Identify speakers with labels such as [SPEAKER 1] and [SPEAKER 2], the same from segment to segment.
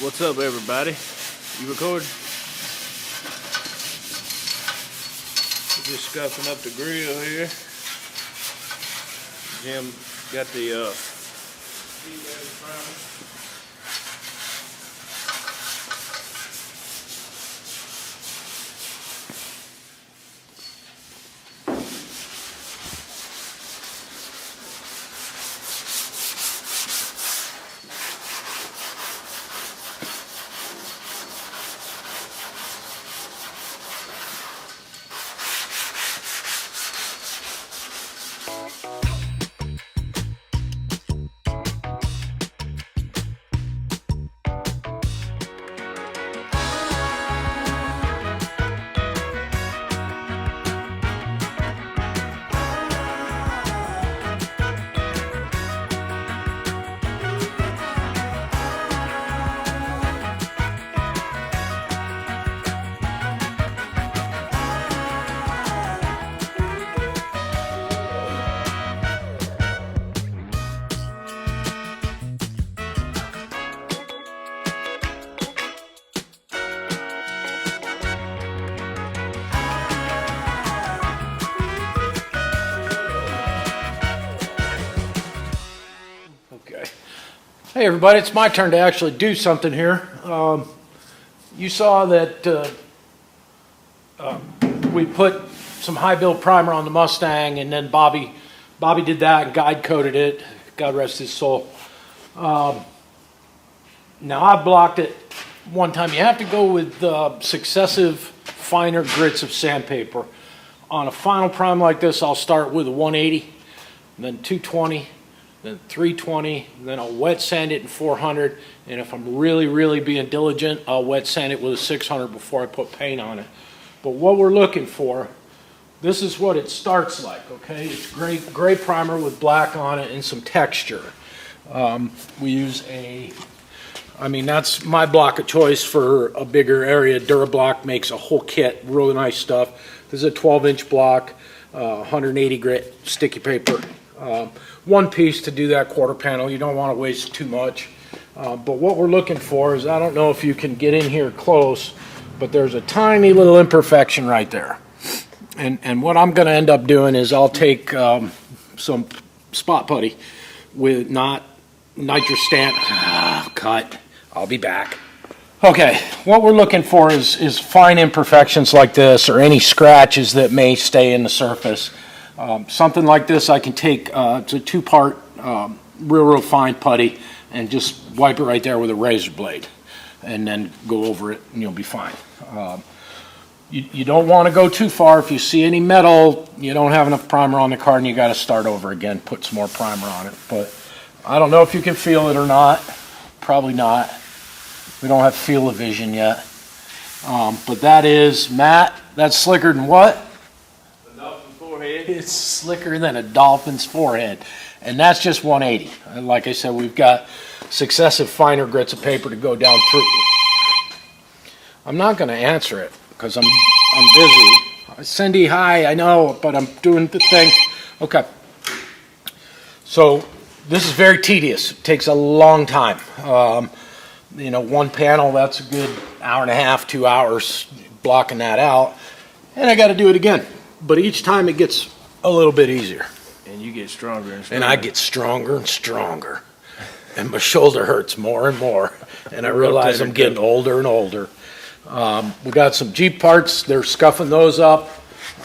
[SPEAKER 1] What's up, everybody? You record? We're just scuffing up the grill here. Jim got the
[SPEAKER 2] Hey everybody, it's my turn to actually do something here. You saw that we put some high build primer on the Mustang, and then Bobby did that and guide coated it. God rest his soul. Now I blocked it one time. You have to go with successive finer grits of sandpaper. On a final prime like this, I'll start with a 180, then 220. Then 320, then I'll wet sand it in 400, and if I'm really being diligent, I'll wet sand it with a 600 before I put paint on it. But what we're looking for, this is what it starts like, okay? It's gray primer with black on it and some texture. We use that's my block of choice for a bigger area. Durablock makes a whole kit, really nice stuff. This is a 12-inch block, 180 grit sticky paper. One piece to do that quarter panel. You don't want to waste too much. But what we're looking for is, I don't know if you can get in here close, but there's a tiny little imperfection right there. And what I'm going to end up doing is I'll take some spot putty with not nitrous stamp. Cut. I'll be back. Okay, what we're looking for is fine imperfections like this, or any scratches that may stay in the surface. Something like this, I can take, it's a two-part real fine putty, and just wipe it right there with a razor blade, and then go over it, and you'll be fine. You don't want to go too far. If you see any metal, you don't have enough primer on the car, and you got to start over again, put some more primer on it. But I don't know if you can feel it or not. Probably not. We don't have field-of-vision yet. But that is, Matt, that's slicker than what? It's slicker than a dolphin's forehead, and that's just 180. And like I said, we've got successive finer grits of paper to go down through. I'm not going to answer it because I'm busy. Cindy, hi, I know, but I'm doing the thing. Okay. So this is very tedious. It takes a long time. One panel, that's a good hour and a half, 2 hours blocking that out, and I got to do it again. But each time it gets a little bit easier.
[SPEAKER 1] And you get stronger and stronger.
[SPEAKER 2] And I get stronger and stronger. And my shoulder hurts more and more. And I realize I'm getting older and older. We got some Jeep parts. They're scuffing those up.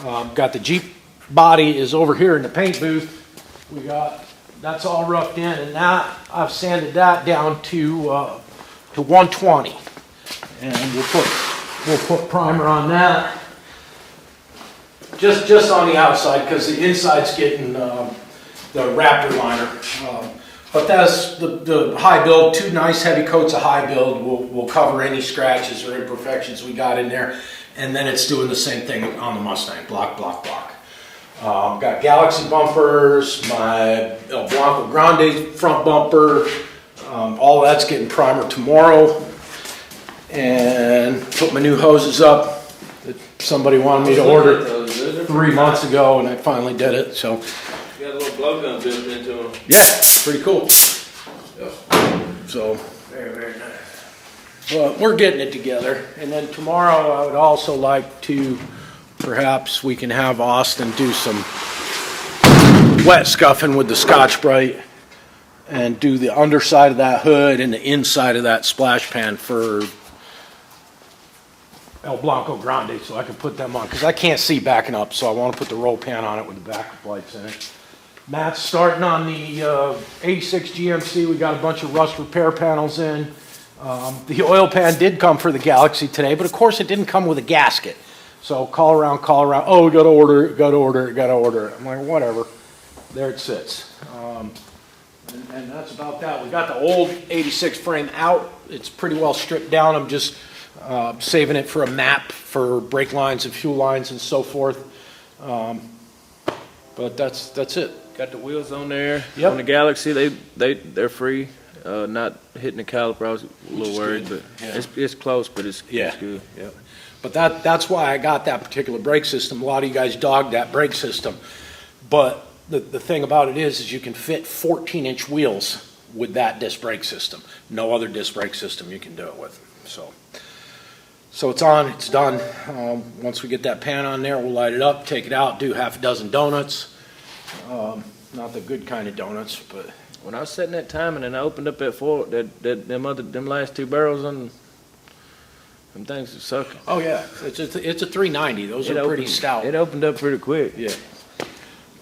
[SPEAKER 2] Got the Jeep body is over here in the paint booth. That's all roughed in. And now I've sanded that down to 120. And we'll put primer on that. Just on the outside, because the inside's getting the Raptor liner. But that's the high build. 2 nice heavy coats of high build will cover any scratches or imperfections we got in there. And then it's doing the same thing on the Mustang. Block. Got Galaxy bumpers, my El Blanco Grande front bumper. All that's getting primer tomorrow. And put my new hoses up that somebody wanted me to order 3 months ago, and I finally did it. So
[SPEAKER 1] you got a little blow gun built into them.
[SPEAKER 2] Yeah, pretty cool. So
[SPEAKER 1] very nice.
[SPEAKER 2] But we're getting it together. And then tomorrow I would also like to, perhaps we can have Austin do some wet scuffing with the Scotch-Brite and do the underside of that hood and the inside of that splash pan for El Blanco Grande, so I can put them on, because I can't see backing up, so I want to put the roll pan on it with the backup lights in it. Matt's starting on the 86 GMC. We got a bunch of rust repair panels in. The oil pan did come for the Galaxy today, but of course it didn't come with a gasket. So call around, oh, we got to order it. I'm like, whatever. There it sits. And that's about that. We got the old 86 frame out. It's pretty well stripped down. I'm just saving it for a map for brake lines and fuel lines and so forth. But that's it.
[SPEAKER 1] Got the wheels on there.
[SPEAKER 2] Yep.
[SPEAKER 1] On the Galaxy, they're free. Not hitting the caliper. I was a little worried, but
[SPEAKER 2] yeah.
[SPEAKER 1] it's close, but it's good.
[SPEAKER 2] Yeah. But that's why I got that particular brake system. A lot of you guys dogged that brake system. But the thing about it is you can fit 14-inch wheels with that disc brake system. No other disc brake system you can do it with. So it's on, it's done. Once we get that pan on there, we'll light it up, take it out, do half a dozen donuts. Not the good kind of donuts, but
[SPEAKER 1] When I was setting that timing and I opened up that them last two barrels on them things are sucking.
[SPEAKER 2] oh yeah, it's a 390. Those are pretty stout.
[SPEAKER 1] It opened up pretty quick.
[SPEAKER 2] Yeah.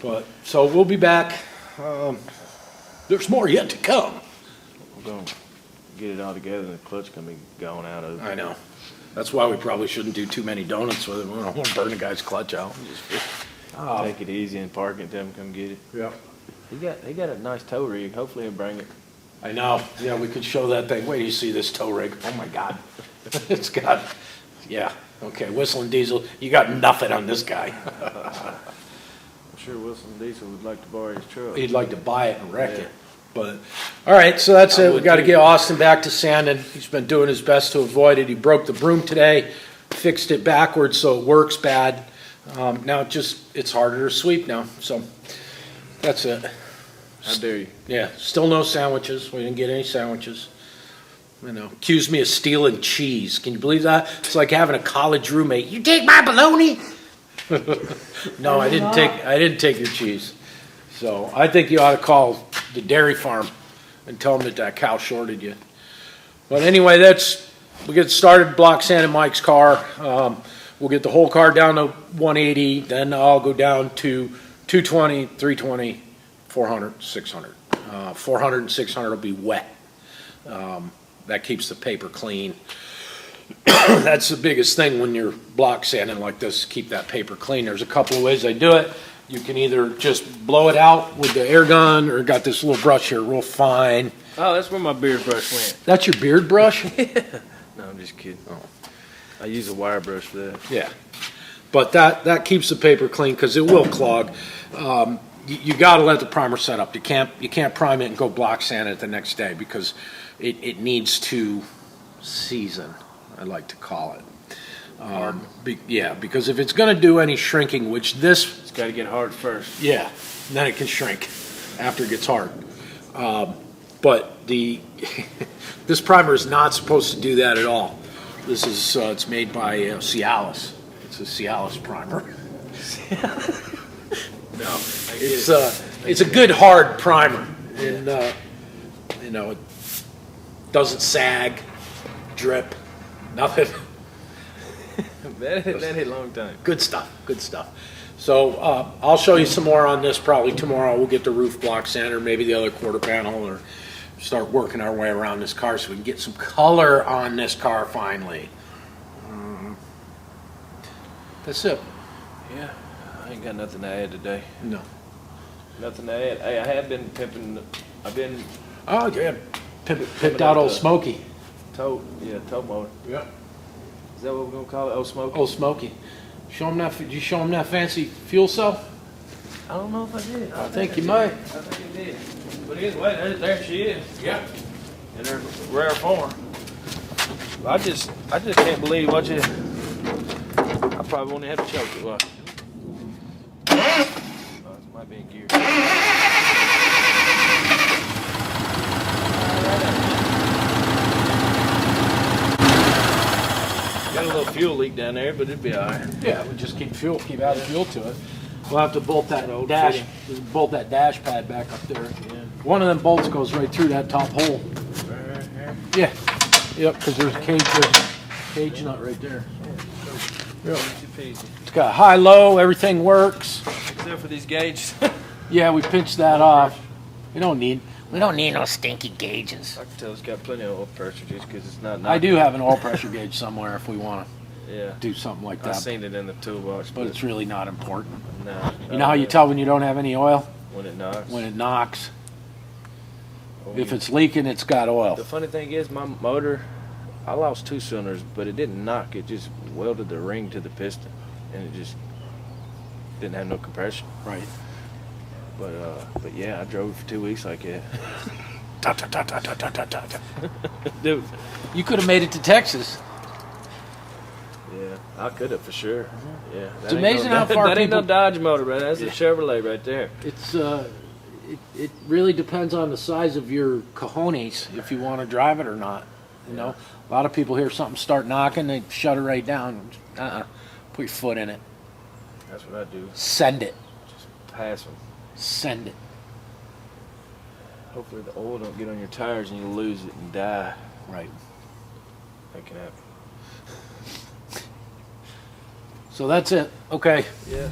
[SPEAKER 2] But so we'll be back. There's more yet to come.
[SPEAKER 1] We're going to get it all together and the clutch can be going out of it.
[SPEAKER 2] I know. That's why we probably shouldn't do too many donuts with it. We don't want to burn the guy's clutch out.
[SPEAKER 1] Take it easy and park it, tell him come get it.
[SPEAKER 2] Yeah.
[SPEAKER 1] He got a nice tow rig. Hopefully he'll bring it.
[SPEAKER 2] I know. Yeah, we could show that thing. Wait till you see this tow rig. Oh my God. It's got, yeah. Okay, Whistling Diesel, you got nothing on this guy.
[SPEAKER 1] I'm sure Wilson Diesel would like to borrow his truck.
[SPEAKER 2] He'd like to buy it and wreck it. But, all right, so that's it. We got to get Austin back to sanding. He's been doing his best to avoid it. He broke the broom today, fixed it backwards so it works bad. Now it's harder to sweep now. So that's it.
[SPEAKER 1] How dare you?
[SPEAKER 2] Yeah, still no sandwiches. We didn't get any sandwiches. You know, accused me of stealing cheese. Can you believe that? It's like having a college roommate. You take my bologna? No, I didn't take your cheese. So I think you ought to call the dairy farm and tell them that cow shorted you. But anyway, we get started. Block sanding Mike's car. We'll get the whole car down to 180. Then I'll go down to 220, 320, 400, 600. 400 and 600 will be wet. That keeps the paper clean. That's the biggest thing when you're block sanding like this, keep that paper clean. There's a couple of ways I do it. You can either just blow it out with the air gun or got this little brush here, real fine.
[SPEAKER 1] Oh, that's where my beard brush went.
[SPEAKER 2] That's your beard brush?
[SPEAKER 1] No, I'm just kidding. Oh. I use a wire brush for that.
[SPEAKER 2] Yeah. But that keeps the paper clean because it will clog. You got to let the primer set up. You can't prime it and go block sand it the next day because it needs to season, I like to call it. Because if it's going to do any shrinking, which
[SPEAKER 1] it's got to get hard first.
[SPEAKER 2] Yeah, and then it can shrink after it gets hard. But this primer is not supposed to do that at all. This is it's made by Cialis. It's a Cialis primer. No, it's a good hard primer, and it doesn't sag, drip, nothing.
[SPEAKER 1] That hit a long time.
[SPEAKER 2] Good stuff. So I'll show you some more on this probably tomorrow. We'll get the roof block sander, maybe the other quarter panel, or start working our way around this car so we can get some color on this car finally. That's it.
[SPEAKER 1] Yeah, I ain't got nothing to add today.
[SPEAKER 2] No.
[SPEAKER 1] Nothing to add. Hey, I have been pimping.
[SPEAKER 2] Oh yeah, pimped out old Smokey.
[SPEAKER 1] Tow motor.
[SPEAKER 2] Yeah.
[SPEAKER 1] Is that what we're gonna call it? Old Smokey.
[SPEAKER 2] Old Smokey. Did you show him that fancy fuel cell?
[SPEAKER 1] I don't know if I did.
[SPEAKER 2] I think you might.
[SPEAKER 1] I think I did. But anyway, there she is.
[SPEAKER 2] Yeah.
[SPEAKER 1] In her rare form. I just can't believe what you. I probably won't even have to choke it. What? Oh, this might be in gear. Got a little fuel leak down there, but it'd be all right.
[SPEAKER 2] Yeah, we just keep adding fuel to it. We'll have to bolt that
[SPEAKER 1] Old
[SPEAKER 2] dash pad back up there.
[SPEAKER 1] Yeah.
[SPEAKER 2] One of them bolts goes right through that top hole.
[SPEAKER 1] Right here.
[SPEAKER 2] Yeah. Yep, because there's a cage nut right there.
[SPEAKER 1] Easy peasy.
[SPEAKER 2] It's got high, low, everything works.
[SPEAKER 1] Except for these gauges.
[SPEAKER 2] Yeah, we pinched that off. We don't need no stinky gauges.
[SPEAKER 1] I can tell it's got plenty of oil pressure just because it's not.
[SPEAKER 2] I do have an oil pressure gauge somewhere if we want to
[SPEAKER 1] Yeah.
[SPEAKER 2] do something like
[SPEAKER 1] I
[SPEAKER 2] that.
[SPEAKER 1] seen it in the toolbox,
[SPEAKER 2] But it's really not important.
[SPEAKER 1] no.
[SPEAKER 2] You know how you tell when you don't have any oil?
[SPEAKER 1] when it knocks?
[SPEAKER 2] When it knocks.
[SPEAKER 1] Oh,
[SPEAKER 2] If
[SPEAKER 1] yeah.
[SPEAKER 2] it's leaking, it's got oil.
[SPEAKER 1] The funny thing is, my motor, I lost 2 cylinders, but it didn't knock. It just welded the ring to the piston, and it just didn't have no compression.
[SPEAKER 2] Right.
[SPEAKER 1] But yeah, I drove it for 2 weeks like that. Dude,
[SPEAKER 2] You could have made it to Texas.
[SPEAKER 1] yeah, I could have for sure. Yeah,
[SPEAKER 2] It's amazing how far
[SPEAKER 1] that ain't no
[SPEAKER 2] people-
[SPEAKER 1] Dodge motor, man. That's a Chevrolet right there.
[SPEAKER 2] It's it really depends on the size of your cojones if you want to drive it or not. You know, a lot of people hear something start knocking, they shut it right down. Put your foot in it.
[SPEAKER 1] That's what I do.
[SPEAKER 2] Send it.
[SPEAKER 1] Pass them.
[SPEAKER 2] Send it.
[SPEAKER 1] Hopefully the oil don't get on your tires and you lose it and die.
[SPEAKER 2] Right.
[SPEAKER 1] That can happen.
[SPEAKER 2] So that's it. Okay.
[SPEAKER 1] Yeah.